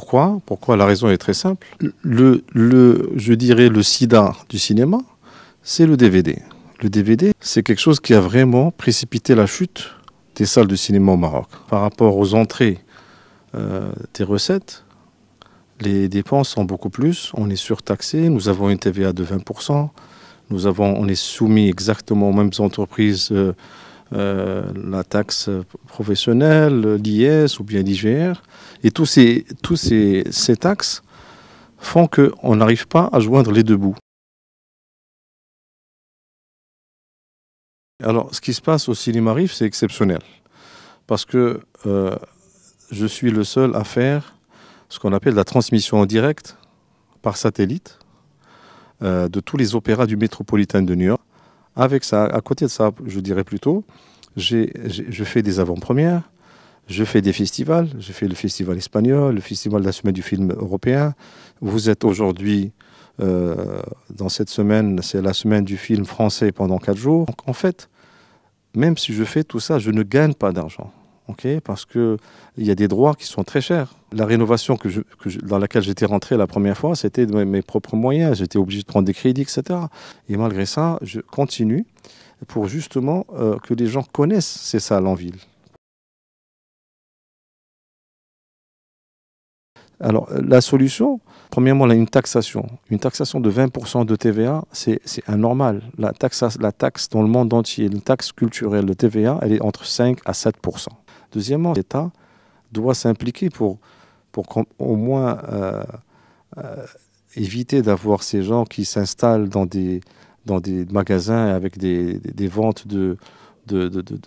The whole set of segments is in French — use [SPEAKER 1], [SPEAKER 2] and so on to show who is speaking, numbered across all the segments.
[SPEAKER 1] Pourquoi? Pourquoi? La raison est très simple. Je dirais le sida du cinéma, c'est le DVD. Le DVD, c'est quelque chose qui a vraiment précipité la chute des salles de cinéma au Maroc. Par rapport aux entrées des recettes, les dépenses sont beaucoup plus. On est surtaxé, nous avons une TVA de 20%, on est soumis exactement aux mêmes entreprises, la taxe professionnelle, l'IS ou bien l'IGR. Et tous ces taxes font qu'on n'arrive pas à joindre les deux bouts. Alors, ce qui se passe au Cinéma Rif, c'est exceptionnel. Parce que je suis le seul à faire ce qu'on appelle la transmission en direct par satellite de tous les opéras du Métropolitain de New York. Avec ça, à côté de ça, je dirais plutôt, je fais des avant-premières, je fais des festivals, je fais le festival espagnol, le festival de la semaine du film européen. Vous êtes aujourd'hui, dans cette semaine, c'est la semaine du film français pendant 4 jours. Donc, en fait, même si je fais tout ça, je ne gagne pas d'argent. Okay, parce qu'il y a des droits qui sont très chers. La rénovation dans laquelle j'étais rentré la première fois, c'était de mes propres moyens. J'étais obligé de prendre des crédits, etc. Et malgré ça, je continue pour justement que les gens connaissent ces salles en ville. Alors, la solution, premièrement, là, une taxation. Une taxation de 20% de TVA, c'est anormal. La taxe dans le monde entier, une taxe culturelle de TVA, elle est entre 5 à 7%. Deuxièmement, l'État doit s'impliquer pour au moins éviter d'avoir ces gens qui s'installent dans des magasins avec des ventes de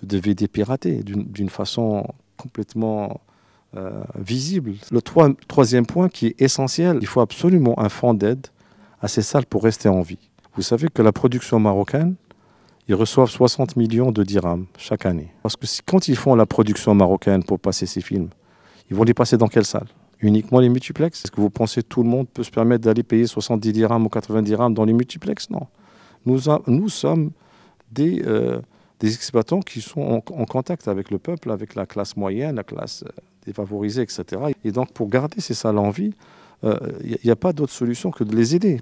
[SPEAKER 1] DVD piratés d'une façon complètement visible. Le troisième point qui est essentiel, il faut absolument un fonds d'aide à ces salles pour rester en vie. Vous savez que la production marocaine, ils reçoivent 60 millions de dirhams chaque année. Parce que quand ils font la production marocaine pour passer ces films, ils vont les passer dans quelle salle? Uniquement les multiplex? Est-ce que vous pensez que tout le monde peut se permettre d'aller payer 70 dirhams ou 80 dirhams dans les multiplex? Non. Nous sommes des exploitants qui sont en contact avec le peuple, avec la classe moyenne, la classe défavorisée, etc. Et donc pour garder ces salles en vie, il n'y a pas d'autre solution que de les aider.